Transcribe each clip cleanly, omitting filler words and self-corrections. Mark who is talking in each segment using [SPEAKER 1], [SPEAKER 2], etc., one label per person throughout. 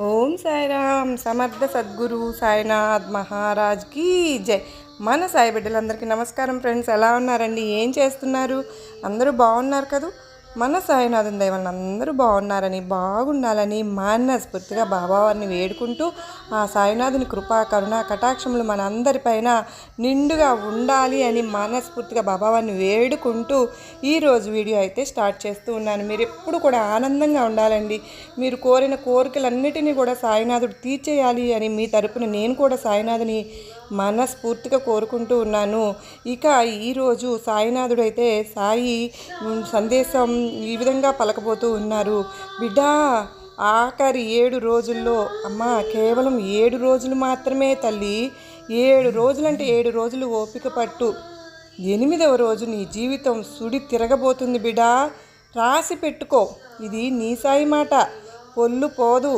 [SPEAKER 1] ఓం సాయిరామ్ సమర్థ సద్గురు సాయినాథ్ మహారాజ్కి జై. మన సాయి బిడ్డలందరికీ నమస్కారం ఫ్రెండ్స్. ఎలా ఉన్నారండి? ఏం చేస్తున్నారు? అందరూ బాగున్నారు కదా? మన సాయినాథుని దయ వలన అందరూ బాగున్నారని, బాగుండాలని మనస్ఫూర్తిగా బాబావారిని వేడుకుంటూ ఆ సాయినాథుని కృపా కరుణ కటాక్షములు మన అందరిపైన నిండుగా ఉండాలి అని మనస్ఫూర్తిగా బాబావారిని వేడుకుంటూ ఈరోజు వీడియో అయితే స్టార్ట్ చేస్తూ ఉన్నాను. మీరు ఎప్పుడు కూడా ఆనందంగా ఉండాలండి. మీరు కోరిన కోరికలన్నిటినీ కూడా సాయినాథుడు తీర్చేయాలి అని మీ తరపున నేను కూడా సాయినాథుని మనస్ఫూర్తిగా కోరుకుంటూ ఉన్నాను. ఇక ఈరోజు సాయినాథుడు అయితే సాయి సందేశం ఈ విధంగా పలకబోతూ ఉన్నారు. బిడ్డా, ఆఖరి 7 రోజుల్లో అమ్మా, కేవలం 7 రోజులు మాత్రమే తల్లి. 7 రోజులంటే 7 రోజులు ఓపిక పట్టు. 8వ రోజు నీ జీవితం సుడి తిరగబోతుంది బిడ్డా. రాసి పెట్టుకో, ఇది నీ సాయి మాట, పొల్లు పోదు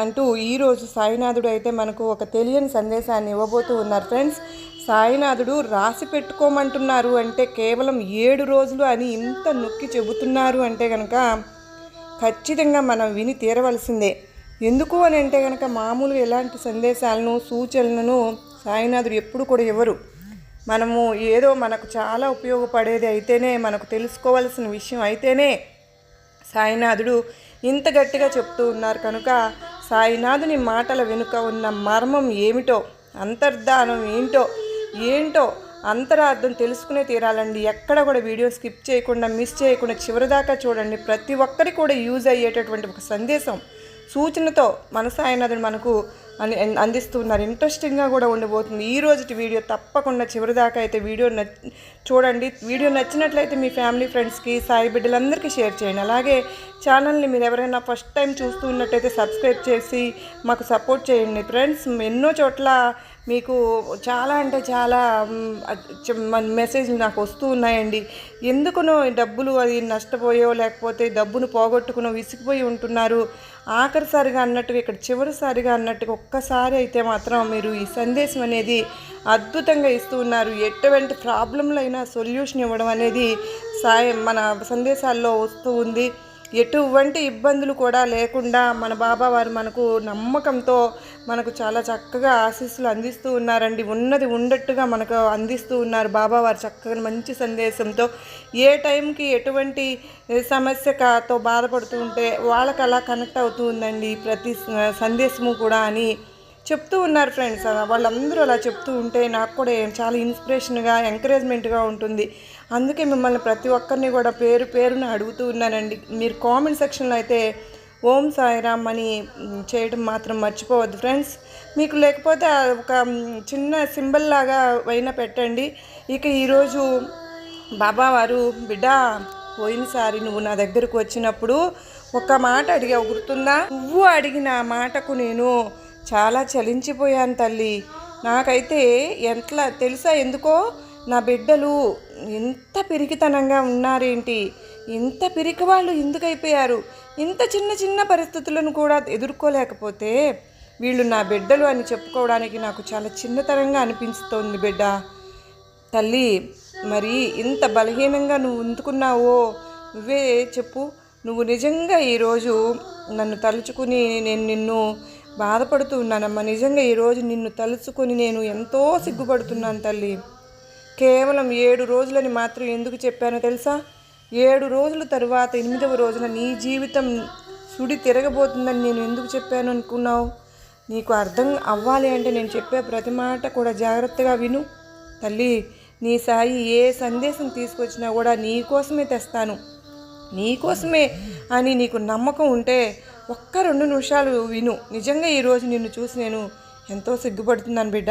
[SPEAKER 1] అంటూ ఈరోజు సాయినాథుడు అయితే మనకు ఒక తెలియని సందేశాన్ని ఇవ్వబోతూ ఉన్నారు ఫ్రెండ్స్. సాయినాథుడు రాసి పెట్టుకోమంటున్నారు అంటే కేవలం 7 రోజులు అని ఇంత నొక్కి చెబుతున్నారు అంటే కనుక ఖచ్చితంగా మనం విని తీరవలసిందే. ఎందుకు అని అంటే కనుక మామూలుగా ఎలాంటి సందేశాలను సూచనలను సాయినాథుడు ఎప్పుడు కూడా ఇవ్వరు. మనము ఏదో మనకు చాలా ఉపయోగపడేది అయితేనే, మనకు తెలుసుకోవాల్సిన విషయం అయితేనే సాయినాథుడు ఇంత గట్టిగా చెప్తూ ఉన్నారు. కనుక సాయినాథుని మాటల వెనుక ఉన్న మర్మం ఏమిటో, అంతర్ధానం ఏంటో అంతరార్థం తెలుసుకునే తీరాలండి. ఎక్కడ కూడా వీడియో స్కిప్ చేయకుండా, మిస్ చేయకుండా చివరిదాకా చూడండి. ప్రతి ఒక్కరికి కూడా యూజ్ అయ్యేటటువంటి ఒక సందేశం సూచనతో మన సాయినాథుడు మనకు అందిస్తున్నారు. ఇంట్రెస్టింగ్గా కూడా ఉండబోతుంది ఈ రోజుటి వీడియో. తప్పకుండా చివరిదాకా అయితే వీడియో చూడండి. వీడియో నచ్చినట్లయితే మీ ఫ్యామిలీ ఫ్రెండ్స్కి, సాయి బిడ్డలందరికీ షేర్ చేయండి. అలాగే ఛానల్ని మీరు ఎవరైనా ఫస్ట్ టైం చూస్తూ ఉన్నట్టయితే సబ్స్క్రైబ్ చేసి మాకు సపోర్ట్ చేయండి ఫ్రెండ్స్. ఎన్నో చోట్ల మీకు చాలా అంటే చాలా మెసేజ్లు నాకు వస్తూ ఉన్నాయండి. ఎందుకునో డబ్బులు అది నష్టపోయో లేకపోతే డబ్బును పోగొట్టుకునో విసిగిపోయి ఉంటున్నారు. ఆఖరిసారిగా అన్నట్టుగా, ఇక్కడ చివరిసారిగా అన్నట్టుగా ఒక్కసారి అయితే మాత్రం మీరు ఈ సందేశం అనేది అద్భుతంగా ఇస్తూ ఉన్నారు. ఎటువంటి ప్రాబ్లంలైనా సొల్యూషన్ ఇవ్వడం అనేది మన సందేశాల్లో వస్తూ ఉంది. ఎటువంటి ఇబ్బందులు కూడా లేకుండా మన బాబా వారు మనకు నమ్మకంతో మనకు చాలా చక్కగా ఆశీస్సులు అందిస్తూ ఉన్నారండి. ఉన్నది ఉండట్టుగా మనకు అందిస్తూ ఉన్నారు బాబా వారు చక్కగా మంచి సందేశంతో. ఏ టైంకి ఎటువంటి సమస్యతో బాధపడుతూ ఉంటే వాళ్ళకి అలా కనెక్ట్ అవుతూ ఉందండి ప్రతి సందేశము కూడా అని చెప్తూ ఉన్నారు ఫ్రెండ్స్. వాళ్ళందరూ అలా చెప్తూ ఉంటే నాకు కూడా చాలా ఇన్స్పిరేషన్గా, ఎంకరేజ్మెంట్గా ఉంటుంది. అందుకే మిమ్మల్ని ప్రతి ఒక్కరిని కూడా పేరున అడుగుతూ ఉన్నానండి. మీరు కామెంట్ సెక్షన్లో అయితే ఓం సాయిరామ్ అని చేయడం మాత్రం మర్చిపోవద్దు ఫ్రెండ్స్. మీకు లేకపోతే ఒక చిన్న సింబల్ లాగా అయినా పెట్టండి. ఇక ఈరోజు బాబావారు, బిడ్డా, పోయినసారి నువ్వు నా దగ్గరకు వచ్చినప్పుడు ఒక మాట అడిగావు, గుర్తుందా? నువ్వు అడిగిన మాటకు నేను చాలా చలించిపోయాను తల్లి. నాకైతే ఎట్లా తెలుసా? ఎందుకో నా బిడ్డలు ఎంత పిరికితనంగా ఉన్నారేంటి, ఇంత పిరికి వాళ్ళు ఎందుకు అయిపోయారు? ఇంత చిన్న పరిస్థితులను కూడా ఎదుర్కోలేకపోతే వీళ్ళు నా బిడ్డలు అని చెప్పుకోవడానికి నాకు చాలా చిన్నతనంగా అనిపిస్తోంది బిడ్డ. తల్లి, మరి ఇంత బలహీనంగా నువ్వు ఎందుకున్నావో నువ్వే చెప్పు. నువ్వు నిజంగా ఈరోజు నన్ను తలుచుకుని నేను నిన్ను బాధపడుతూ ఉన్నానమ్మా. నిజంగా ఈరోజు నిన్ను తలుచుకొని నేను ఎంతో సిగ్గుపడుతున్నాను తల్లి. కేవలం 7 రోజులని మాత్రం ఎందుకు చెప్పానో తెలుసా? 7 రోజుల తరువాత 8వ రోజున నీ జీవితం సుడి తిరగబోతుందని నేను ఎందుకు చెప్పాను అనుకున్నావు? నీకు అర్థం అవ్వాలి అంటే నేను చెప్పే ప్రతి మాట కూడా జాగ్రత్తగా విను తల్లి. నీ సాయి ఏ సందేశం తీసుకొచ్చినా కూడా నీ కోసమే తెస్తాను, నీ కోసమే అని నీకు నమ్మకం ఉంటే ఒక్క 2 నిమిషాలు విను. నిజంగా ఈరోజు నిన్ను చూసి నేను ఎంతో సిగ్గుపడుతున్నాను బిడ్డ.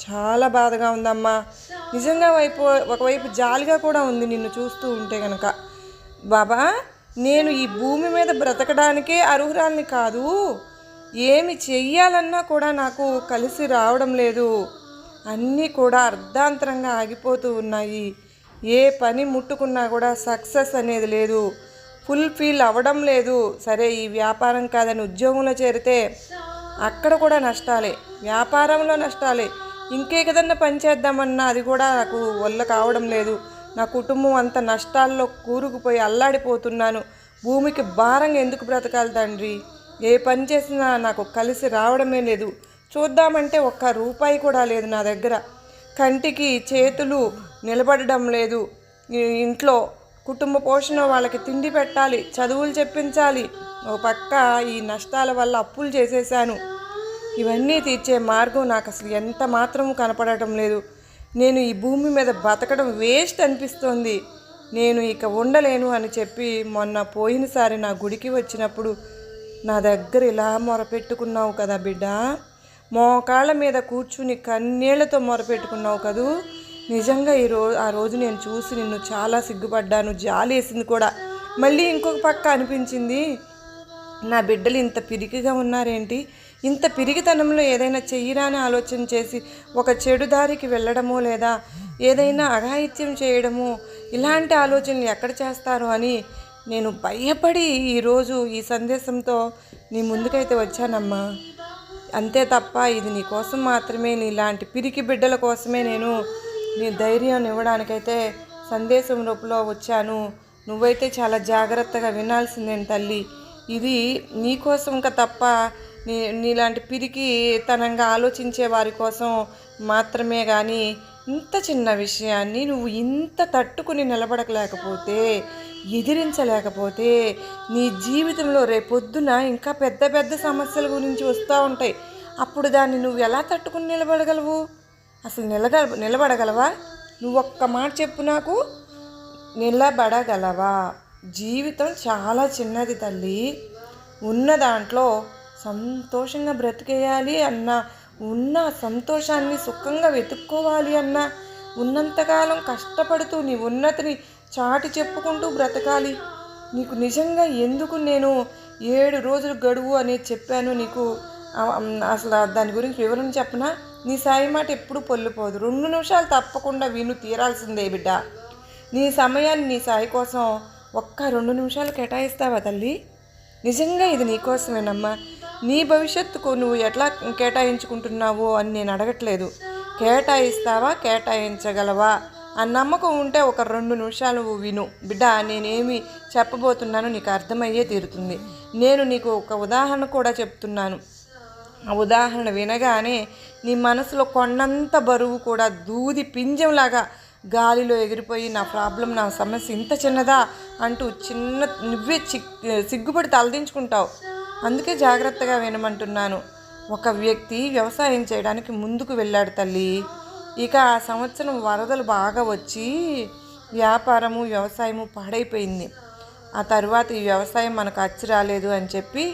[SPEAKER 1] చాలా బాధగా ఉందమ్మా. నిజంగా ఒకవైపు జాలిగా కూడా ఉంది నిన్ను చూస్తూ ఉంటే కనుక. బాబా, నేను ఈ భూమి మీద బ్రతకడానికే అర్హురాల్ని కాదు, ఏమి చెయ్యాలన్నా కూడా నాకు కలిసి రావడం లేదు. అన్నీ కూడా అర్ధాంతరంగా ఆగిపోతూ ఉన్నాయి. ఏ పని ముట్టుకున్నా కూడా సక్సెస్ అనేది లేదు, ఫుల్ఫిల్ అవ్వడం లేదు. సరే, ఈ వ్యాపారం కాదని ఉద్యోగంలో చేరితే అక్కడ కూడా నష్టాలే, వ్యాపారంలో నష్టాలే. ఇంకే కదన్నా పని చేద్దామన్నా అది కూడా నాకు వల్ల కావడం లేదు. నా కుటుంబం అంత నష్టాల్లో కూరుకుపోయి అల్లాడిపోతున్నాను. భూమికి భారంగా ఎందుకు బ్రతకాలి తండ్రి? ఏ పని చేసినా నాకు కలిసి రావడమే లేదు. చూద్దామంటే ఒక్క రూపాయి కూడా లేదు నా దగ్గర. కంటికి చేతులు నిలబడడం లేదు. ఇంట్లో కుటుంబ పోషణ, వాళ్ళకి తిండి పెట్టాలి, చదువులు చెప్పించాలి. ఓ పక్క ఈ నష్టాల వల్ల అప్పులు చేసేసాను. ఇవన్నీ తీర్చే మార్గం నాకు అసలు ఎంత మాత్రము కనపడటం లేదు. నేను ఈ భూమి మీద బతకడం వేస్ట్ అనిపిస్తోంది. నేను ఇక ఉండలేను అని చెప్పి మొన్న పోయినసారి నా గుడికి వచ్చినప్పుడు నా దగ్గర ఇలా మొరపెట్టుకున్నావు కదా బిడ్డ. మోకాళ్ళ మీద కూర్చుని కన్నీళ్లతో మొరపెట్టుకున్నావు కదూ. నిజంగా ఆ రోజు నేను చూసి నిన్ను చాలా సిగ్గుపడ్డాను, జాలి వేసింది కూడా. మళ్ళీ ఇంకొక పక్క అనిపించింది, నా బిడ్డలు ఇంత పిరికిగా ఉన్నారేంటి, ఇంత పిరిగితనంలో ఏదైనా చెయ్యరాని ఆలోచన చేసి ఒక చెడు దారికి వెళ్ళడమో లేదా ఏదైనా అఘాయిత్యం చేయడమో ఇలాంటి ఆలోచనలు ఎక్కడ చేస్తారు అని నేను భయపడి ఈరోజు ఈ సందేశంతో నీ ముందుకైతే వచ్చానమ్మా. అంతే తప్ప ఇది నీ కోసం మాత్రమే, నీలాంటి పిరికి బిడ్డల కోసమే నేను నీ ధైర్యం ఇవ్వడానికైతే సందేశం రూపంలో వచ్చాను. నువ్వైతే చాలా జాగ్రత్తగా వినాల్సిందేం తల్లి. ఇది నీకోసం తప్ప నీలాంటి పిరికి తనంగా ఆలోచించే వారి కోసం మాత్రమే. కానీ ఇంత చిన్న విషయాన్ని నువ్వు ఇంత తట్టుకుని నిలబడలేకపోతే, ఎదిరించలేకపోతే నీ జీవితంలో రేపొద్దున ఇంకా పెద్ద పెద్ద సమస్యల గురించి వస్తూ ఉంటాయి. అప్పుడు దాన్ని నువ్వు ఎలా తట్టుకుని నిలబడగలవు? అసలు నిలబడగలవా? నువ్వు ఒక్క మాట చెప్పు నాకు, నిలబడగలవా? జీవితం చాలా చిన్నది తల్లి. ఉన్న దాంట్లో సంతోషంగా బ్రతికేయాలి అన్నా, ఉన్న సంతోషాన్ని సుఖంగా వెతుక్కోవాలి అన్నా, ఉన్నంతకాలం కష్టపడుతూ నీ ఉన్నతిని చాటి చెప్పుకుంటూ బ్రతకాలి. నీకు నిజంగా ఎందుకు నేను 7 రోజులు గడువు అనేది చెప్పాను నీకు, అసలు దాని గురించి వివరణ చెప్పనా? నీ సాయి మాట ఎప్పుడు పొల్లిపోదు. 2 నిమిషాలు తప్పకుండా విను తీరాల్సిందే బిడ్డ. నీ సమయాన్ని నీ సాయి కోసం ఒక్క 2 నిమిషాలు కేటాయిస్తావా తల్లి? నిజంగా ఇది నీకోసమేనమ్మా. నీ భవిష్యత్తుకు నువ్వు ఎట్లా కేటాయించుకుంటున్నావో అని నేను అడగట్లేదు. కేటాయిస్తావా, కేటాయించగలవా ఆ నమ్మకం ఉంటే ఒక 2 నిమిషాలు విను బిడ్డ. నేనేమి చెప్పబోతున్నానో నీకు అర్థమయ్యే తీరుతుంది. నేను నీకు ఒక ఉదాహరణ కూడా చెప్తున్నాను. ఆ ఉదాహరణ వినగానే నీ మనసులో కొండంత బరువు కూడా దూది పింజంలాగా గాలిలో ఎగిరిపోయి, నా ప్రాబ్లం, నా సమస్య ఇంత చిన్నదా అంటూ నువ్వే సిగ్గుపడి తలదించుకుంటావు. అందుకే జాగ్రత్తగా వినమంటున్నాను. ఒక వ్యక్తి వ్యవసాయం చేయడానికి ముందుకు వెళ్ళాడు తల్లి. ఇక ఆ సంవత్సరం వరదలు బాగా వచ్చి వ్యాపారము వ్యవసాయము పాడైపోయింది. ఆ తర్వాత ఈ వ్యవసాయం మనకు అచ్చి రాలేదు అని చెప్పి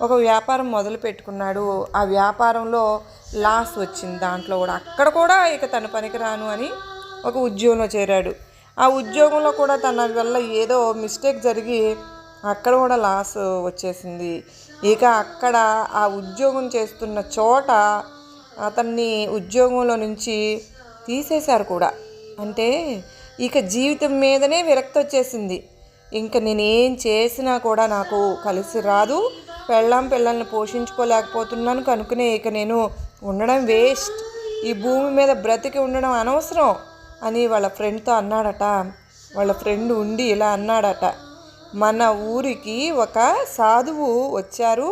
[SPEAKER 1] ఒక వ్యాపారం మొదలు పెట్టుకున్నాడు. ఆ వ్యాపారంలో లాస్ వచ్చింది. దాంట్లో కూడా అక్కడ కూడా ఇక తను పనికిరాను అని ఒక ఉద్యోగంలో చేరాడు. ఆ ఉద్యోగంలో కూడా తన వల్ల ఏదో మిస్టేక్ జరిగి అక్కడ కూడా లాస్ వచ్చేసింది. ఇక అక్కడ ఆ ఉద్యోగం చేస్తున్న చోట అతన్ని ఉద్యోగంలో నుంచి తీసేశారు కూడా. అంటే ఇక జీవితం మీదనే విరక్తి వచ్చేసింది. ఇంక నేనేం చేసినా కూడా నాకు కలిసి రాదు, పిల్లల్ని పోషించుకోలేకపోతున్నాను కనుకనే ఇక నేను ఉండడం వేస్ట్, ఈ భూమి మీద బ్రతికి ఉండడం అనవసరం అని వాళ్ళ ఫ్రెండ్తో అన్నాడట. వాళ్ళ ఫ్రెండ్ ఉండి ఇలా అన్నాడట, మన ఊరికి ఒక సాధువు వచ్చారు,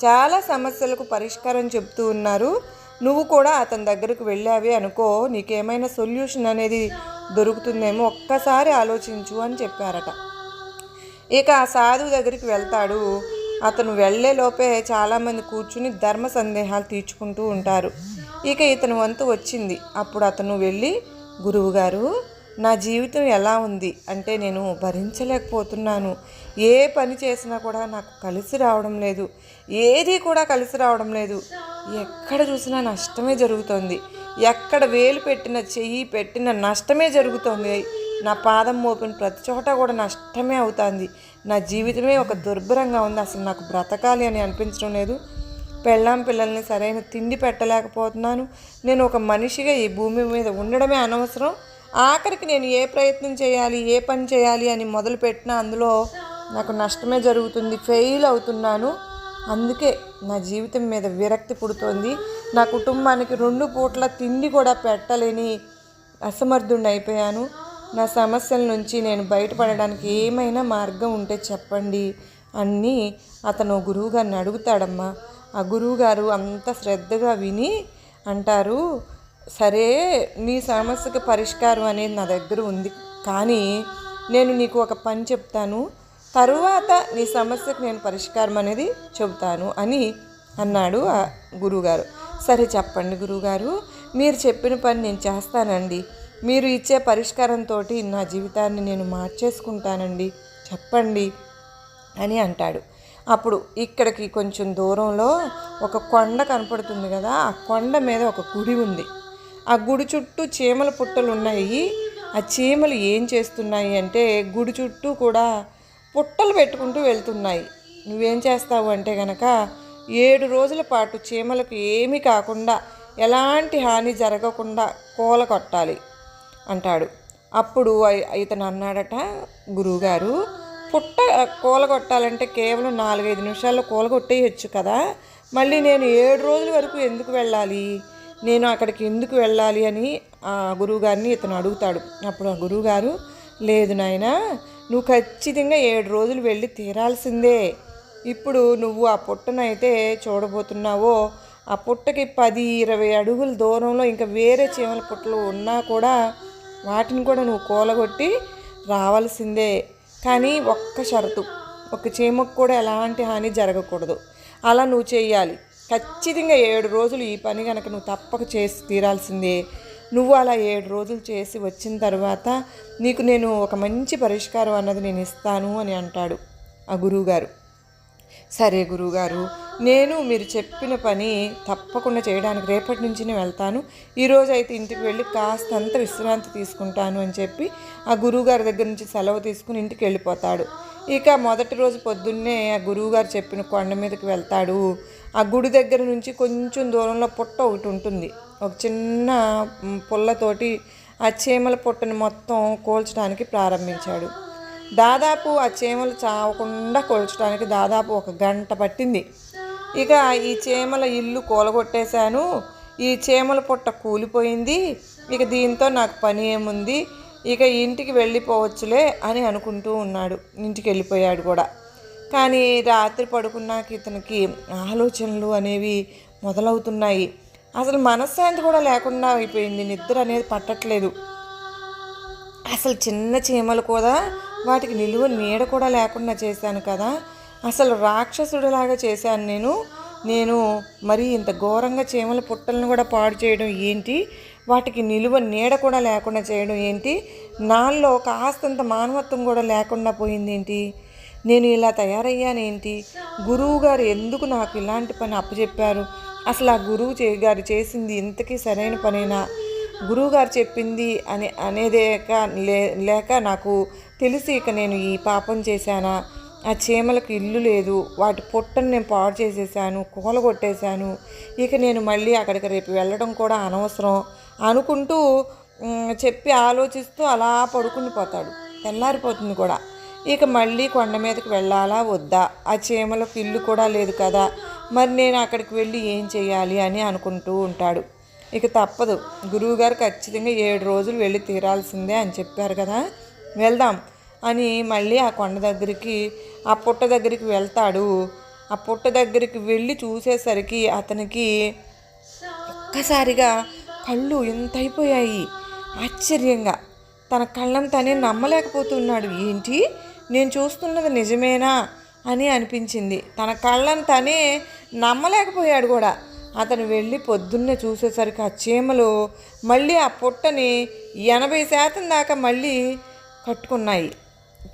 [SPEAKER 1] చాలా సమస్యలకు పరిష్కారం చెప్తూ ఉన్నారు, నువ్వు కూడా అతని దగ్గరకు వెళ్ళావే అనుకో, నీకేమైనా సొల్యూషన్ అనేది దొరుకుతుందేమో, ఒక్కసారి ఆలోచించు అని చెప్పారట. ఇక ఆ సాధువు దగ్గరికి వెళ్తాడు. అతను వెళ్ళేలోపే చాలామంది కూర్చుని ధర్మ సందేహాలు తీర్చుకుంటూ ఉంటారు. ఇక ఇతని వంతు వచ్చింది. అప్పుడు అతను వెళ్ళి, గురువుగారు, నా జీవితం ఎలా ఉంది అంటే నేను భరించలేకపోతున్నాను, ఏ పని చేసినా కూడా నాకు కలిసి రావడం లేదు, ఏది కూడా కలిసి రావడం లేదు, ఎక్కడ చూసినా నష్టమే జరుగుతుంది, ఎక్కడ వేలు పెట్టిన చెయ్యి పెట్టిన నష్టమే జరుగుతుంది, నా పాదం మోపిన ప్రతి చోట కూడా నష్టమే అవుతుంది, నా జీవితమే ఒక దుర్భరంగా ఉంది, అసలు నాకు బ్రతకాలి అని అనిపించడం లేదు, పిల్లల్ని సరైన తిండి పెట్టలేకపోతున్నాను, నేను ఒక మనిషిగా ఈ భూమి మీద ఉండడమే అనవసరం, ఆఖరికి నేను ఏ ప్రయత్నం చేయాలి, ఏ పని చేయాలి అని మొదలుపెట్టినా అందులో నాకు నష్టమే జరుగుతుంది, ఫెయిల్ అవుతున్నాను, అందుకే నా జీవితం మీద విరక్తి పుడుతోంది, నా కుటుంబానికి 2 పూట్ల తిండి కూడా పెట్టలేని అసమర్థుడిని అయిపోయాను, నా సమస్యల నుంచి నేను బయటపడడానికి ఏమైనా మార్గం ఉంటే చెప్పండి అన్నీ అతను గురువుగారిని అడుగుతాడమ్మా. ఆ గురువుగారు అంత శ్రద్ధగా విని అంటారు, సరే నీ సమస్యకు పరిష్కారం అనేది నా దగ్గర ఉంది, కానీ నేను నీకు ఒక పని చెప్తాను, తరువాత నీ సమస్యకు నేను పరిష్కారం అనేది చెబుతాను అని అన్నాడు ఆ గురువుగారు. సరే చెప్పండి గురువుగారు, మీరు చెప్పిన పని నేను చేస్తానండి, మీరు ఇచ్చే పరిష్కారంతో నా జీవితాన్ని నేను మార్చేసుకుంటానండి, చెప్పండి అని అంటాడు. అప్పుడు ఇక్కడికి కొంచెం దూరంలో ఒక కొండ కనపడుతుంది కదా, ఆ కొండ మీద ఒక గుడి ఉంది. ఆ గుడి చుట్టూ చీమల పుట్టలు ఉన్నాయి. ఆ చీమలు ఏం చేస్తున్నాయి అంటే గుడి చుట్టూ కూడా పుట్టలు పెట్టుకుంటూ వెళ్తున్నాయి. నువ్వేం చేస్తావు అంటే కనుక 7 రోజుల పాటు చీమలకు ఏమీ కాకుండా ఎలాంటి హాని జరగకుండా కూల కొట్టాలి అంటాడు. అప్పుడు ఇతను అన్నాడట, గురువుగారు పుట్ట కూలగొట్టాలంటే కేవలం 4-5 నిమిషాల్లో కూలగొట్టేయచ్చు కదా, మళ్ళీ నేను 7 రోజుల వరకు ఎందుకు వెళ్ళాలి, నేను అక్కడికి ఎందుకు వెళ్ళాలి అని ఆ గురువుగారిని ఇతను అడుగుతాడు. అప్పుడు ఆ గురువుగారు, లేదు నాయనా, నువ్వు ఖచ్చితంగా 7 రోజులు వెళ్ళి తీరాల్సిందే. ఇప్పుడు నువ్వు ఆ పుట్టనైతే చూడబోతున్నావో ఆ పుట్టకి 10-20 అడుగుల దూరంలో ఇంకా వేరే చీమల పుట్టలు ఉన్నా కూడా వాటిని కూడా నువ్వు కూలగొట్టి రావాల్సిందే. కానీ ఒక్క షరతు, ఒక చీమకు కూడా ఎలాంటి హాని జరగకూడదు, అలా నువ్వు చేయాలి. ఖచ్చితంగా 7 రోజులు ఈ పని కనుక నువ్వు తప్పక చేసి తీరాల్సిందే. నువ్వు అలా 7 రోజులు చేసి వచ్చిన తర్వాత నీకు నేను ఒక మంచి పరిష్కారం అన్నది నేను ఇస్తాను అని అంటాడు ఆ గురువుగారు. సరే గురువుగారు, నేను మీరు చెప్పిన పని తప్పకుండా చేయడానికి రేపటి నుంచి నేను వెళ్తాను, ఈరోజు అయితే ఇంటికి వెళ్ళి కాస్తంత విశ్రాంతి తీసుకుంటాను అని చెప్పి ఆ గురువుగారి దగ్గర నుంచి సెలవు తీసుకుని ఇంటికి వెళ్ళిపోతాడు. ఇక మొదటి రోజు పొద్దున్నే ఆ గురువుగారు చెప్పిన కొండ మీదకి వెళ్తాడు. ఆ గుడి దగ్గర నుంచి కొంచెం దూరంలో పుట్ట ఒకటి ఉంటుంది. ఒక చిన్న పుల్లతోటి ఆ చీమల పుట్టని మొత్తం కోల్చడానికి ప్రారంభించాడు. దాదాపు ఆ చీమలు చావకుండా కోల్చడానికి దాదాపు 1 గంట పట్టింది. ఇక ఈ చీమల ఇల్లు కూలగొట్టేశాను, ఈ చీమల పుట్ట కూలిపోయింది, ఇక దీంతో నాకు పని ఏముంది, ఇక ఇంటికి వెళ్ళిపోవచ్చులే అని అనుకుంటూ ఉన్నాడు. ఇంటికి వెళ్ళిపోయాడు కూడా. కానీ రాత్రి పడుకున్నాక ఇతనికి ఆలోచనలు అనేవి మొదలవుతున్నాయి. అసలు మనశ్శాంతి కూడా లేకుండా అయిపోయింది, నిద్ర అనేది పట్టట్లేదు. అసలు చిన్న చీమలు కూడా వాటికి నిలువ నీడ కూడా లేకుండా చేశాను కదా, అసలు రాక్షసుడిలాగా చేశాను నేను మరి ఇంత ఘోరంగా చీమల పుట్టలను కూడా పాడు చేయడం ఏంటి, వాటికి నిలువ నీడ కూడా లేకుండా చేయడం ఏంటి, నాలో కాస్తంత మానవత్వం కూడా లేకుండా పోయింది ఏంటి, నేను ఇలా తయారయ్యానేంటి, గురువు గారు ఎందుకు నాకు ఇలాంటి పని అప్పచెప్పారు, అసలు ఆ గురువు గారు చేసింది ఇంతకీ సరైన పనేనా, గురువుగారు చెప్పింది అనేదేక లేక నాకు తెలిసి ఇక నేను ఈ పాపం చేశానా, ఆ చీమలకు ఇల్లు లేదు, వాటి పొట్టను నేను పాడు చేసేసాను, కూలగొట్టేశాను, ఇక నేను మళ్ళీ అక్కడికి రేపు వెళ్ళడం కూడా అనవసరం అనుకుంటూ చెప్పి ఆలోచిస్తూ అలా పడుకుని పోతాడు. తెల్లారిపోతుంది కూడా. ఇక మళ్ళీ కొండ మీదకి వెళ్ళాలా వద్దా, ఆ చీమలకు ఇల్లు కూడా లేదు కదా, మరి నేను అక్కడికి వెళ్ళి ఏం చేయాలి అని అనుకుంటూ ఉంటాడు. ఇక తప్పదు, గురువుగారు ఖచ్చితంగా 7 రోజులు వెళ్ళి తీరాల్సిందే అని చెప్పారు కదా, వెళ్దాం అని మళ్ళీ ఆ కొండ దగ్గరికి ఆ పుట్ట దగ్గరికి వెళ్తాడు. ఆ పుట్ట దగ్గరికి వెళ్ళి చూసేసరికి అతనికి ఒక్కసారిగా కళ్ళు ఎంత అయిపోయాయి. ఆశ్చర్యంగా తన కళ్ళను తనే నమ్మలేకపోతున్నాడు. ఏంటి, నేను చూస్తున్నది నిజమేనా అని అనిపించింది. తన కళ్ళను తనే నమ్మలేకపోయాడు కూడా. అతను వెళ్ళి పొద్దున్నే చూసేసరికి ఆ చీమలు మళ్ళీ ఆ పుట్టని 80% దాకా మళ్ళీ కట్టుకున్నాయి.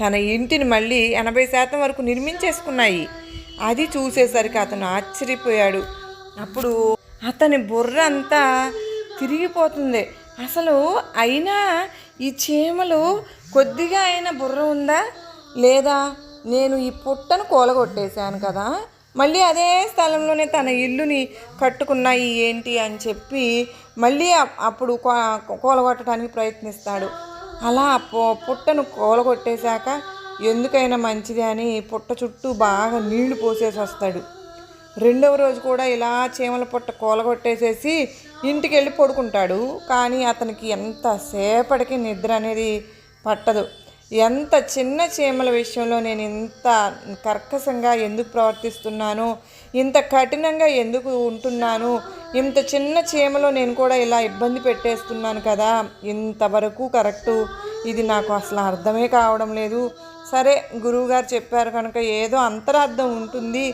[SPEAKER 1] తన ఇంటిని మళ్ళీ 80% వరకు నిర్మించేసుకున్నాయి. అది చూసేసరికి అతను ఆశ్చర్యపోయాడు. అప్పుడు అతని బుర్ర అంతా తిరిగిపోతుంది. అసలు అయినా ఈ చీమలు కొద్దిగా అయినా బుర్ర ఉందా లేదా, నేను ఈ పుట్టను కూలగొట్టేశాను కదా, మళ్ళీ అదే స్థలంలోనే తన ఇల్లుని కట్టుకున్నాయి ఏంటి అని చెప్పి మళ్ళీ అప్పుడు కూలగొట్టడానికి ప్రయత్నిస్తాడు. అలా పుట్టను కూలగొట్టేశాక ఎందుకైనా మంచిది అని పుట్ట చుట్టూ బాగా నీళ్లు పోసేసి వస్తాడు. రెండవ రోజు కూడా ఇలా చీమల పుట్ట కూలగొట్టేసేసి ఇంటికి వెళ్ళి పడుకుంటాడు. కానీ అతనికి ఎంతసేపటికి నిద్ర అనేది పట్టదు. ఎంత చిన్న చీమల విషయంలో నేను ఇంత కర్కశంగా ఎందుకు ప్రవర్తిస్తున్నాను, ఇంత కఠినంగా ఎందుకు ఉంటున్నాను, ఇంత చిన్న చీమలో నేను కూడా ఇలా ఇబ్బంది పెట్టేస్తున్నాను కదా, ఇంతవరకు కరెక్టు, ఇది నాకు అసలు అర్థమే కావడం లేదు. సరే గురువుగారు చెప్పారు కనుక ఏదో అంతరార్థం ఉంటుంది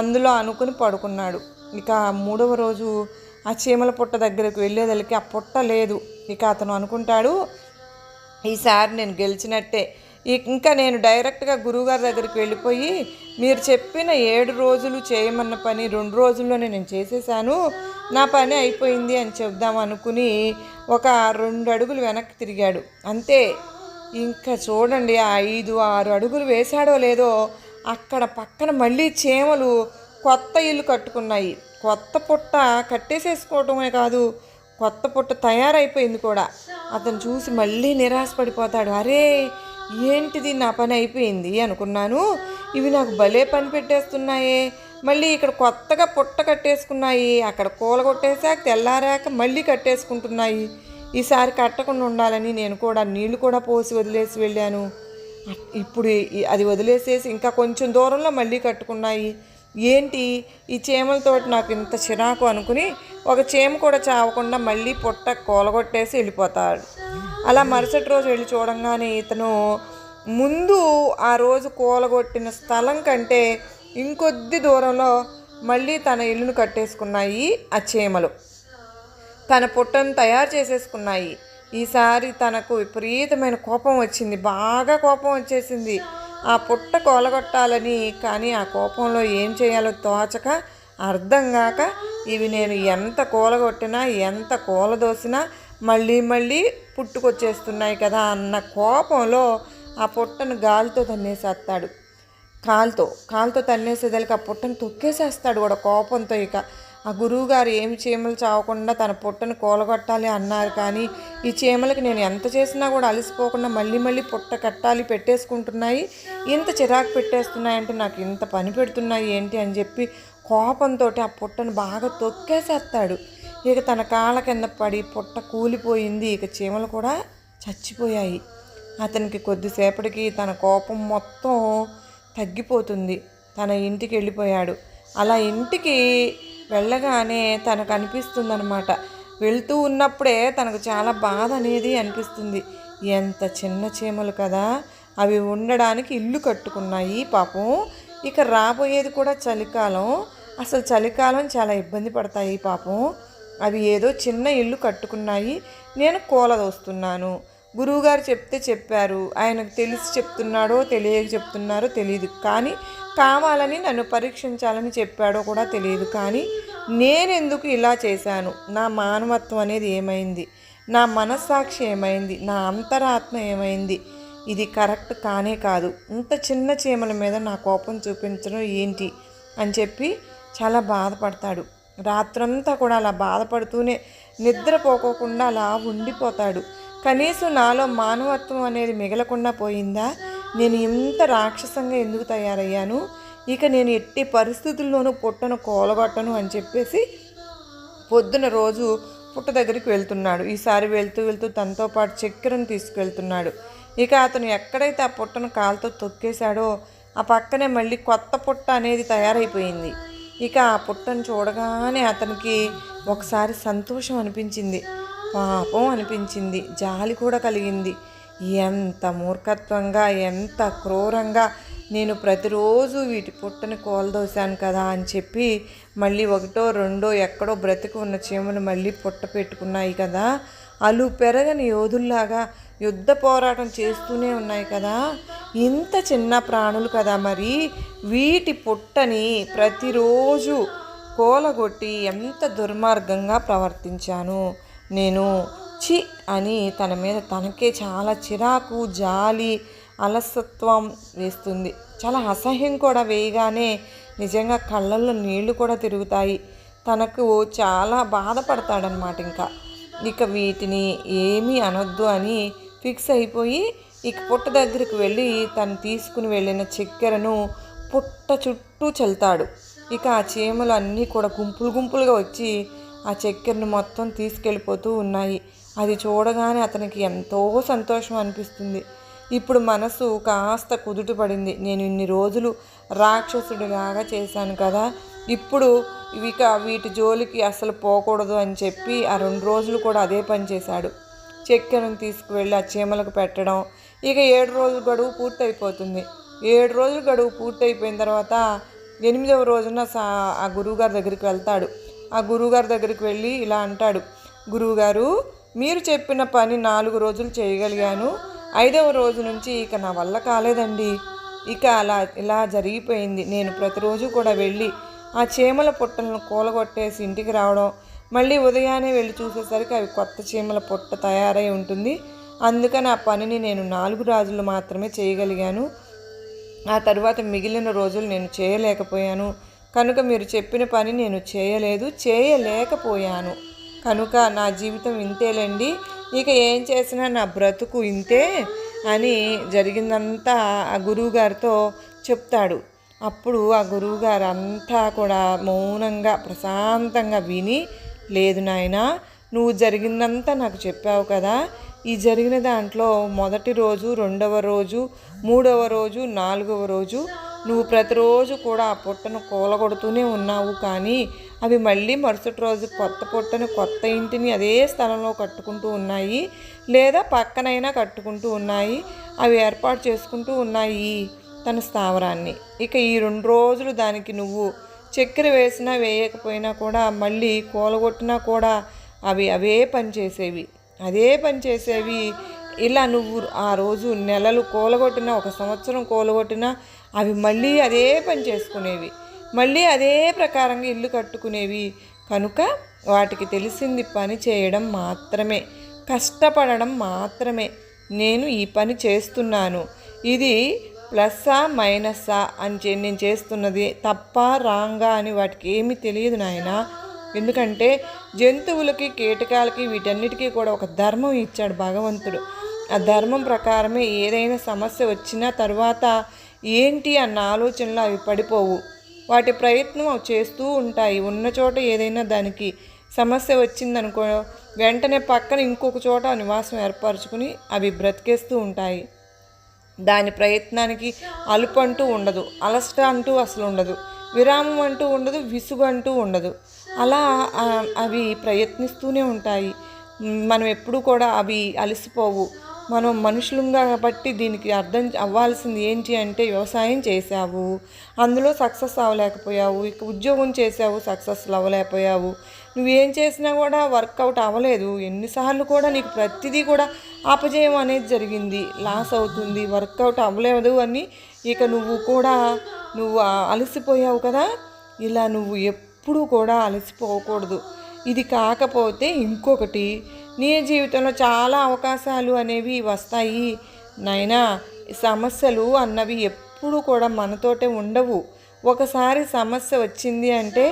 [SPEAKER 1] అందులో అనుకుని పడుకున్నాడు. ఇక 3వ రోజు ఆ చీమల పుట్ట దగ్గరకు వెళ్ళేదలికి ఆ పుట్ట లేదు. ఇక అతను అనుకుంటాడు, ఈసారి నేను గెలిచినట్టే. ఇంకా నేను డైరెక్ట్గా గురువుగారి దగ్గరికి వెళ్ళిపోయి, మీరు చెప్పిన 7 రోజులు చేయమన్న పని 2 రోజుల్లోనే నేను చేసేసాను, నా పని అయిపోయింది అని చెప్దాం అనుకుని ఒక 2 అడుగులు వెనక్కి తిరిగాడు. అంతే. ఇంకా చూడండి, 5-6 అడుగులు వేశాడో లేదో అక్కడ పక్కన మళ్ళీ చీమలు కొత్త ఇల్లు కట్టుకున్నాయి. కొత్త పుట్ట కట్టేసేసుకోవటమే కాదు, కొత్త పుట్ట తయారైపోయింది కూడా. అతను చూసి మళ్ళీ నిరాశపడిపోతాడు. అరే ఏంటిది, నా పని అయిపోయింది అనుకున్నాను, ఇవి నాకు భలే పని పెట్టేస్తున్నాయే, మళ్ళీ ఇక్కడ కొత్తగా పుట్ట కట్టేసుకున్నాయి, అక్కడ కూలగొట్టేసాక తెల్లారాక మళ్ళీ కట్టేసుకుంటున్నాయి. ఈసారి కట్టకుండా ఉండాలని నేను కూడా నీళ్లు కూడా పోసి వదిలేసి వెళ్ళాను. ఇప్పుడు అది వదిలేసేసి ఇంకా కొంచెం దూరంలో మళ్ళీ కట్టుకున్నాయి. ఏంటి ఈ చీమలతోటి నాకు ఇంత చిరాకు అనుకుని ఒక చీమ కూడా చావకుండా మళ్ళీ పుట్ట కూలగొట్టేసి వెళ్ళిపోతాడు. అలా మరుసటి రోజు వెళ్ళి చూడంగానే ఇతను ముందు ఆ రోజు కూలగొట్టిన స్థలం కంటే ఇంకొద్ది దూరంలో మళ్ళీ తన ఇల్లును కట్టేసుకున్నాయి ఆ చీమలు. తన పుట్టను తయారు చేసేసుకున్నాయి. ఈసారి తనకు విపరీతమైన కోపం వచ్చింది, బాగా కోపం వచ్చేసింది ఆ పుట్ట కూలగొట్టాలని. కానీ ఆ కోపంలో ఏం చేయాలో తోచక, అర్థం కాక, ఇవి నేను ఎంత కూలగొట్టినా ఎంత కూలదోసినా మళ్ళీ మళ్ళీ పుట్టుకొచ్చేస్తున్నాయి కదా అన్న కోపంలో ఆ పుట్టను గాలితో తన్నేసేస్తాడు. కాలుతో తన్నేసేదానికి ఆ పుట్టను తొక్కేసేస్తాడు కూడా కోపంతో. ఇక ఆ గురువుగారు ఏమి చీమలు చావకుండా తన పుట్టను కూలగొట్టాలి అన్నారు, కానీ ఈ చీమలకి నేను ఎంత చేసినా కూడా అలసిపోకుండా మళ్ళీ మళ్ళీ పుట్ట కట్టాలి పెట్టేసుకుంటున్నాయి, ఇంత చిరాకు పెట్టేస్తున్నాయంటే నాకు ఇంత పని పెడుతున్నాయి ఏంటి అని చెప్పి కోపంతో ఆ పుట్టను బాగా తొక్కేసేస్తాడు. ఇక తన కాళ్ళ కింద పడి పుట్ట కూలిపోయింది. ఇక చీమలు కూడా చచ్చిపోయాయి. అతనికి కొద్దిసేపటికి తన కోపం మొత్తం తగ్గిపోతుంది. తన ఇంటికి వెళ్ళిపోయాడు. అలా ఇంటికి వెళ్ళగానే తనకు అనిపిస్తుందన్నమాట, వెళ్తూ ఉన్నప్పుడే తనకు చాలా బాధ అనేది అనిపిస్తుంది. ఎంత చిన్న చీమలు కదా, అవి ఉండడానికి ఇల్లు కట్టుకున్నాయి పాపం. ఇక రాబోయేది కూడా చలికాలం, అసలు చలికాలం చాలా ఇబ్బంది పడతాయి పాపం. అవి ఏదో చిన్న ఇల్లు కట్టుకున్నాయి, నేను కూలదోస్తున్నాను. గురువుగారు చెప్తే చెప్పారు, ఆయనకు తెలిసి చెప్తున్నాడో తెలియక చెప్తున్నారో తెలియదు, కానీ కావాలని నన్ను పరీక్షించాలని చెప్పాడో కూడా తెలియదు. కానీ నేనెందుకు ఇలా చేశాను, నా మానవత్వం అనేది ఏమైంది, నా మనస్సాక్షి ఏమైంది, నా అంతరాత్మ ఏమైంది, ఇది కరెక్ట్ కానే కాదు. ఇంత చిన్న చీమల మీద నా కోపం చూపించడం ఏంటి అని చెప్పి చాలా బాధపడతాడు. రాత్రంతా కూడా అలా బాధపడుతూనే నిద్రపోకోకుండా అలా ఉండిపోతాడు. కనీసం నాలో మానవత్వం అనేది మిగలకుండా పోయిందా, నేను ఇంత రాక్షసంగా ఎందుకు తయారయ్యాను, ఇక నేను ఎట్టి పరిస్థితుల్లోనూ పుట్టను కూలగొట్టను అని చెప్పేసి పొద్దున రోజు పుట్ట దగ్గరికి వెళ్తున్నాడు. ఈసారి వెళ్తూ వెళ్తూ తనతో పాటు చక్కెరను తీసుకువెళ్తున్నాడు. ఇక అతను ఎక్కడైతే ఆ పుట్టను కాలుతో తొక్కేశాడో ఆ పక్కనే మళ్ళీ కొత్త పుట్ట అనేది తయారైపోయింది. ఇక ఆ పుట్టను చూడగానే అతనికి ఒకసారి సంతోషం అనిపించింది, పాపం అనిపించింది, జాలి కూడా కలిగింది. ఎంత మూర్ఖత్వంగా, ఎంత క్రూరంగా నేను ప్రతిరోజు వీటి పుట్టని కోలదోశాను కదా అని చెప్పి మళ్ళీ 1-2 ఎక్కడో బ్రతికి ఉన్న చీమలు మళ్ళీ పుట్ట పెట్టుకున్నాయి కదా, అలు పెరగని యోధుల్లాగా యుద్ధ పోరాటం చేస్తూనే ఉన్నాయి కదా, ఇంత చిన్న ప్రాణులు కదా, మరి వీటి పుట్టని ప్రతిరోజు కూలగొట్టి ఎంత దుర్మార్గంగా ప్రవర్తించాను నేను, చి అని తన మీద తనకే చాలా చిరాకు, జాలి, అలసత్వం వేస్తుంది. చాలా అసహ్యం కూడా వేయగానే నిజంగా కళ్ళల్లో నీళ్లు కూడా తిరుగుతాయి. తనకు చాలా బాధపడతాడనమాట. ఇక వీటిని ఏమీ అనొద్దు అని ఫిక్స్ అయిపోయి ఇక పుట్ట దగ్గరికి వెళ్ళి తను తీసుకుని వెళ్ళిన చక్కెరను పుట్ట చుట్టూ చల్లుతాడు. ఇక ఆ చీమలు అన్నీ కూడా గుంపులుగా వచ్చి ఆ చక్కెరను మొత్తం తీసుకెళ్ళిపోతూ ఉన్నాయి. అది చూడగానే అతనికి ఎంతో సంతోషం అనిపిస్తుంది. ఇప్పుడు మనసు కాస్త కుదుట పడింది. నేను ఇన్ని రోజులు రాక్షసుడిలాగా చేశాను కదా, ఇప్పుడు వీటి జోలికి అసలు పోకూడదు అని చెప్పి ఆ 2 రోజులు కూడా అదే పని చేశాడు. చక్కెరను తీసుకువెళ్ళి ఆ చీమలకు పెట్టడం. ఇక 7 రోజుల గడువు పూర్తయిపోతుంది. 7 రోజుల గడువు పూర్తయిపోయిన తర్వాత 8వ రోజున ఆ గురువుగారి దగ్గరికి వెళ్తాడు. ఆ గురువుగారి దగ్గరికి వెళ్ళి ఇలా అంటాడు, గురువుగారు, మీరు చెప్పిన పని 4 రోజులు చేయగలిగాను, 5వ రోజు నుంచి ఇక నా వల్ల కాలేదండి. ఇక ఇలా జరిగిపోయింది. నేను ప్రతిరోజు కూడా వెళ్ళి ఆ చీమల పుట్టలను కూలగొట్టేసి ఇంటికి రావడం, మళ్ళీ ఉదయాన్నే వెళ్ళి చూసేసరికి అవి కొత్త చీమల పుట్ట తయారై ఉంటుంది. అందుకని ఆ పనిని నేను 4 రోజులు మాత్రమే చేయగలిగాను. ఆ తర్వాత మిగిలిన రోజులు నేను చేయలేకపోయాను. కనుక మీరు చెప్పిన పని నేను చేయలేకపోయాను. కనుక నా జీవితం ఇంతేలేండి, ఇక ఏం చేసినా నా బ్రతుకు ఇంతే అని జరిగిందంతా ఆ గురువుగారితో చెప్తాడు. అప్పుడు ఆ గురువుగారు అంతా కూడా మౌనంగా ప్రశాంతంగా విని, లేదు నాయనా, నువ్వు జరిగిందంతా నాకు చెప్పావు కదా, ఈ జరిగిన దాంట్లో మొదటి రోజు, 2వ రోజు, 3వ రోజు, 4వ రోజు నువ్వు ప్రతిరోజు కూడా ఆ పుట్టను కూలగొడుతూనే ఉన్నావు. కానీ అవి మళ్ళీ మరుసటి రోజు కొత్త పుట్టను, కొత్త ఇంటిని అదే స్థలంలో కట్టుకుంటూ ఉన్నాయి, లేదా పక్కనైనా కట్టుకుంటూ ఉన్నాయి. అవి ఏర్పాటు చేసుకుంటూ ఉన్నాయి తన స్థావరాన్ని. ఇక ఈ 2 రోజులు దానికి నువ్వు చక్కెర వేసినా వేయకపోయినా కూడా, మళ్ళీ కూలగొట్టినా కూడా అవి అదే పని చేసేవి. ఇలా నువ్వు ఆ రోజు నెలలు కూలగొట్టినా, 1 సంవత్సరం కూలగొట్టినా అవి మళ్ళీ అదే పని చేసుకునేవి, మళ్ళీ అదే ప్రకారంగా ఇల్లు కట్టుకునేవి. కనుక వాటికి తెలిసింది పని చేయడం మాత్రమే, కష్టపడడం మాత్రమే. నేను ఈ పని చేస్తున్నాను, ఇది ప్లస్సా మైనస్సా అని నేను చేస్తున్నది తప్ప రాంగా అని వాటికి ఏమీ తెలియదు నాయనా. ఎందుకంటే జంతువులకి, కీటకాలకి, వీటన్నిటికీ కూడా ఒక ధర్మం ఇచ్చాడు భగవంతుడు. ఆ ధర్మం ప్రకారమే ఏదైనా సమస్య వచ్చినా తర్వాత ఏంటి అన్న ఆలోచనలో అవి పడిపోవు. వాటి ప్రయత్నం అవి చేస్తూ ఉంటాయి. ఉన్న చోట ఏదైనా దానికి సమస్య వచ్చిందనుకో, వెంటనే పక్కన ఇంకొక చోట నివాసం ఏర్పరచుకుని అవి బ్రతికేస్తూ ఉంటాయి. దాని ప్రయత్నానికి అలుపు అంటూ ఉండదు, అలసట అంటూ అసలు ఉండదు, విరామం అంటూ ఉండదు, విసుగు అంటూ ఉండదు. అలా అవి ప్రయత్నిస్తూనే ఉంటాయి. మనం ఎప్పుడు కూడా అవి అలసిపోవు. మనం మనుషులంగా కాబట్టి దీనికి అర్థం అవ్వాల్సింది ఏంటి అంటే, వ్యవసాయం చేసావు, అందులో సక్సెస్ అవ్వలేకపోయావు, ఇక ఉద్యోగం చేసావు, సక్సెస్ అవ్వలేకపోయావు, నువ్వేం చేసినా కూడా వర్కౌట్ అవ్వలేదు. ఎన్నిసార్లు కూడా నీకు ప్రతిదీ కూడా అపజయం అనేది జరిగింది, లాస్ అవుతుంది, వర్కౌట్ అవ్వలేదు అని ఇక నువ్వు అలసిపోయావు కదా. ఇలా నువ్వు ఎప్పుడూ కూడా అలసిపోకూడదు. ఇది కాకపోతే ఇంకొకటి, నీ జీవితంలో చాలా అవకాశాలు అనేవి వస్తాయి నాయనా. సమస్యలు అన్నవి ఎప్పుడు కూడా మనతోటే ఉండవు. ఒకసారి సమస్య వచ్చింది అంటే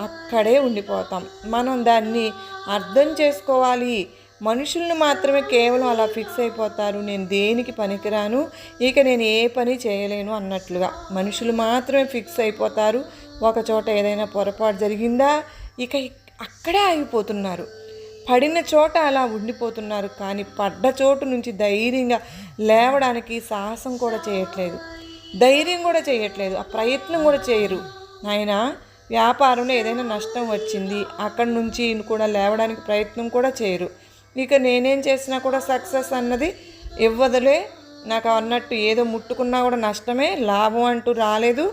[SPEAKER 1] అక్కడే ఉండిపోతాం. మనం దాన్ని అర్థం చేసుకోవాలి. మనుషులను మాత్రమే కేవలం అలా ఫిక్స్ అయిపోతారు, నేను దేనికి పనికిరాను, ఇక నేను ఏ పని చేయలేను అన్నట్లుగా మనుషులు మాత్రమే ఫిక్స్ అయిపోతారు. ఒక చోట ఏదైనా పొరపాటు జరిగిందా ఇక అక్కడే ఆగిపోతున్నారు, పడిన చోట అలా ఉండిపోతున్నారు. కానీ పడ్డ చోటు నుంచి ధైర్యంగా లేవడానికి సాహసం కూడా చేయట్లేదు, ధైర్యం కూడా చేయట్లేదు, ఆ ప్రయత్నం కూడా చేయరు నాయనా. వ్యాపారంలో ఏదైనా నష్టం వచ్చింది, అక్కడి నుంచి కూడా లేవడానికి ప్రయత్నం కూడా చేయరు. ఇక నేనేం చేసినా కూడా సక్సెస్ అన్నది ఇవ్వదులే, నాకు అన్నట్టు ఏదో ముట్టుకున్నా కూడా నష్టమే, లాభం అంటూ రాలేదు.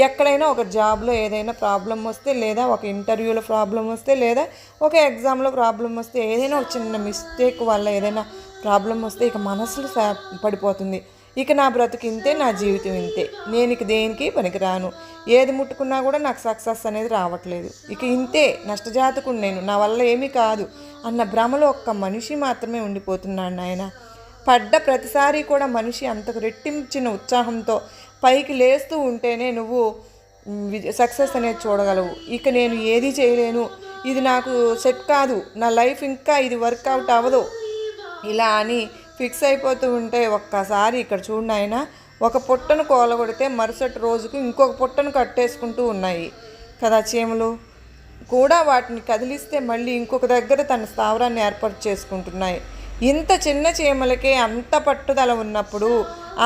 [SPEAKER 1] ఎక్కడైనా ఒక జాబ్లో ఏదైనా ప్రాబ్లం వస్తే, లేదా ఒక ఇంటర్వ్యూలో ప్రాబ్లం వస్తే, లేదా ఒక ఎగ్జామ్లో ప్రాబ్లం వస్తే, ఏదైనా ఒక చిన్న మిస్టేక్ వల్ల ఏదైనా ప్రాబ్లం వస్తే ఇక మనసులు పడిపోతుంది. ఇక నా బ్రతుకు ఇంతే, నా జీవితం ఇంతే, నేను ఇక దేనికి పనికిరాను, ఏది ముట్టుకున్నా కూడా నాకు సక్సెస్ అనేది రావట్లేదు, ఇక ఇంతే, నష్టజాతకుడు నేను, నా వల్ల ఏమీ కాదు అన్న భ్రమలో ఒక్క మనిషి మాత్రమే ఉండిపోతున్నాడు నాయన. పడ్డ ప్రతిసారి కూడా మనిషి అంతకు రెట్టించిన ఉత్సాహంతో పైకి లేస్తూ ఉంటేనే నువ్వు సక్సెస్ అనేది చూడగలవు. ఇక నేను ఏది చేయలేను, ఇది నాకు సెట్ కాదు, నా లైఫ్ ఇంకా ఇది వర్కౌట్ అవ్వదు ఇలా అని ఫిక్స్ అయిపోతూ ఉంటే, ఒక్కసారి ఇక్కడ చూడండి ఆయన, ఒక పుట్టను కూలగొడితే మరుసటి రోజుకు ఇంకొక పుట్టను కట్టేసుకుంటూ ఉన్నాయి కదా చీమలు కూడా. వాటిని కదిలిస్తే మళ్ళీ ఇంకొక దగ్గర తన స్థావరాన్ని ఏర్పాటు చేసుకుంటున్నాయి. ఇంత చిన్న చీమలకే అంత పట్టుదల ఉన్నప్పుడు,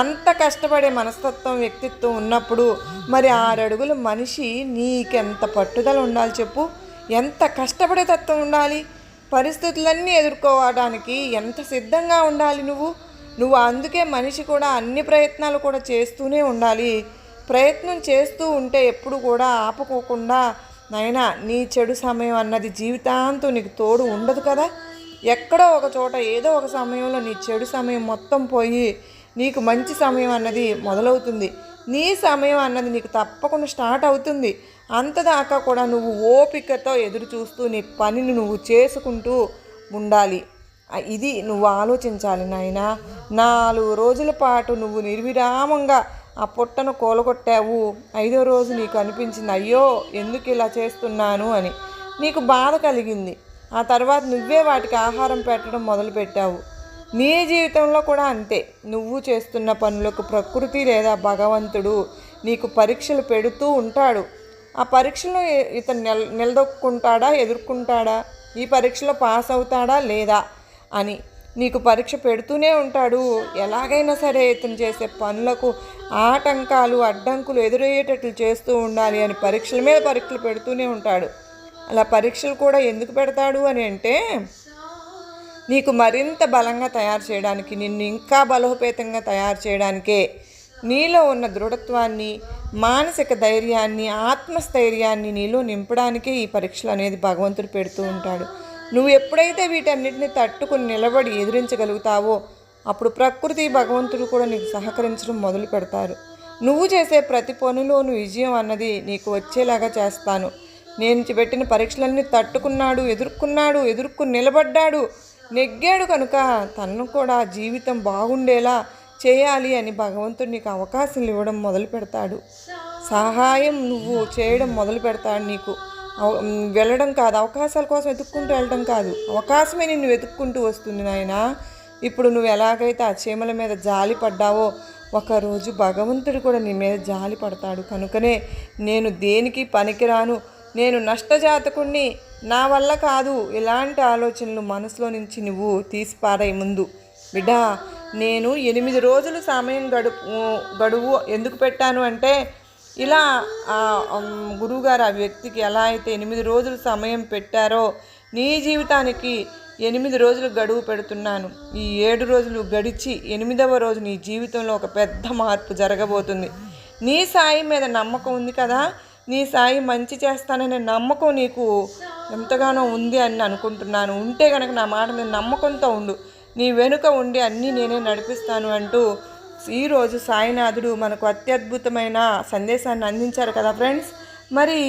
[SPEAKER 1] అంత కష్టపడే మనస్తత్వం వ్యక్తిత్వం ఉన్నప్పుడు మరి 6 అడుగుల మనిషి నీకెంత పట్టుదల ఉండాలి చెప్పు? ఎంత కష్టపడే తత్వం ఉండాలి? పరిస్థితులన్నీ ఎదుర్కోవడానికి ఎంత సిద్ధంగా ఉండాలి నువ్వు అందుకే మనిషి కూడా అన్ని ప్రయత్నాలు కూడా చేస్తూనే ఉండాలి. ప్రయత్నం చేస్తూ ఉంటే ఎప్పుడు కూడా ఆపుకోకుండా, నైనా నీ చెడు సమయం అన్నది జీవితాంతం నీకు తోడు ఉండదు కదా. ఎక్కడో ఒక చోట ఏదో ఒక సమయంలో నీ చెడు సమయం మొత్తం పోయి నీకు మంచి సమయం అన్నది మొదలవుతుంది. నీ సమయం అన్నది నీకు తప్పకుండా స్టార్ట్ అవుతుంది. అంతదాకా కూడా నువ్వు ఓపికతో ఎదురు చూస్తూ నీ పనిని నువ్వు చేసుకుంటూ ఉండాలి. ఇది నువ్వు ఆలోచించాలి నాయనా. 4 రోజుల పాటు నువ్వు నిర్విరామంగా ఆ పుట్టను కూలగొట్టావు. 5వ రోజు నీకు అనిపించింది, అయ్యో ఎందుకు ఇలా చేస్తున్నాను అని. నీకు బాధ కలిగింది. ఆ తర్వాత నువ్వే వాటికి ఆహారం పెట్టడం మొదలుపెట్టావు. నీ జీవితంలో కూడా అంతే. నువ్వు చేస్తున్న పనులకు ప్రకృతి లేదా భగవంతుడు నీకు పరీక్షలు పెడుతూ ఉంటాడు. ఆ పరీక్షలో ఇతను నిలదొక్కుంటాడా, ఎదుర్కొంటాడా, ఈ పరీక్షలో పాస్ అవుతాడా లేదా అని నీకు పరీక్ష పెడుతూనే ఉంటాడు. ఎలాగైనా సరే ఇతను చేసే పనులకు ఆటంకాలు అడ్డంకులు ఎదురయ్యేటట్లు చేస్తూ ఉండాలి అని పరీక్షల మీద పరీక్షలు పెడుతూనే ఉంటాడు. అలా పరీక్షలు కూడా ఎందుకు పెడతాడు అని అంటే, నీకు మరింత బలంగా తయారు చేయడానికి, నిన్ను ఇంకా బలోపేతంగా తయారు చేయడానికే. నీలో ఉన్న దృఢత్వాన్ని, మానసిక ధైర్యాన్ని, ఆత్మస్థైర్యాన్ని నీలో నింపడానికే ఈ పరీక్షలు అనేది భగవంతుడు పెడుతూ ఉంటాడు. నువ్వు ఎప్పుడైతే వీటన్నిటిని తట్టుకుని నిలబడి ఎదిరించగలుగుతావో అప్పుడు ప్రకృతి భగవంతుడు కూడా నీకు సహకరించడం మొదలు పెడతారు. నువ్వు చేసే ప్రతి పనిలోనూ విజయం అన్నది నీకు వచ్చేలాగా చేస్తాను. నేను పెట్టిన పరీక్షలన్నీ తట్టుకున్నాడు, ఎదుర్కొని నిలబడ్డాడు, నెగ్గాడు కనుక తను కూడా జీవితం బాగుండేలా చేయాలి అని భగవంతుడు నీకు అవకాశం ఇవ్వడం మొదలు పెడతాడు. సహాయం నువ్వు చేయడం మొదలు పెడతాడు. నీకు వెళ్ళడం కాదు, అవకాశాల కోసం వెతుక్కుంటూ వెళ్ళడం కాదు, అవకాశమే నిన్ను వెతుక్కుంటూ వస్తుంది నాయన. ఇప్పుడు నువ్వు ఎలాగైతే ఆ చీమల మీద జాలి పడ్డావో ఒకరోజు భగవంతుడు కూడా నీ మీద జాలి పడతాడు. కనుకనే నేను దేనికి పనికిరాను, నేను నష్టజాతకుణ్ణి, నా వల్ల కాదు, ఇలాంటి ఆలోచనలు మనసులో నుంచి నువ్వు తీసిపారాయి. ముందు బిడ్డా, నేను 8 రోజులు సమయం గడువు ఎందుకు పెట్టాను అంటే, ఇలా గురువుగారు ఆ వ్యక్తికి ఎలా అయితే 8 రోజులు సమయం పెట్టారో నీ జీవితానికి 8 రోజులు గడువు పెడుతున్నాను. ఈ 7 రోజులు గడిచి 8వ రోజు నీ జీవితంలో ఒక పెద్ద మార్పు జరగబోతుంది. నీ సాయి మీద నమ్మకం ఉంది కదా, నీ సాయి మంచి చేస్తాననే నమ్మకం నీకు ఎంతగానో ఉంది అని అనుకుంటున్నాను. ఉంటే కనుక నా మాట మీద నమ్మకంతో ఉండు, నీ వెనుక ఉండి అన్నీ నేనే నడిపిస్తాను అంటూ ఈరోజు సాయినాథుడు మనకు అత్యద్భుతమైన సందేశాన్ని అందించారు కదా ఫ్రెండ్స్. మరి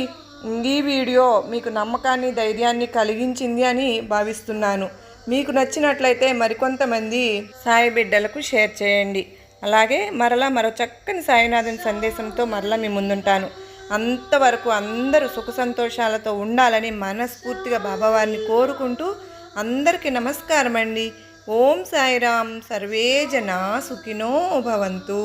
[SPEAKER 1] ఈ వీడియో మీకు నమ్మకాన్ని, ధైర్యాన్ని కలిగించింది అని భావిస్తున్నాను. మీకు నచ్చినట్లయితే మరికొంతమంది సాయి బిడ్డలకు షేర్ చేయండి. అలాగే మరో చక్కని సాయినాథుని సందేశంతో మరలా మీ ముందుంటాను. అంతవరకు అందరూ సుఖ సంతోషాలతో ఉండాలని మనస్ఫూర్తిగా బాబావారిని కోరుకుంటూ అందరికీ నమస్కారం అండి. ఓం సాయిరామ్. సర్వే జనా సుఖినో భవంతు.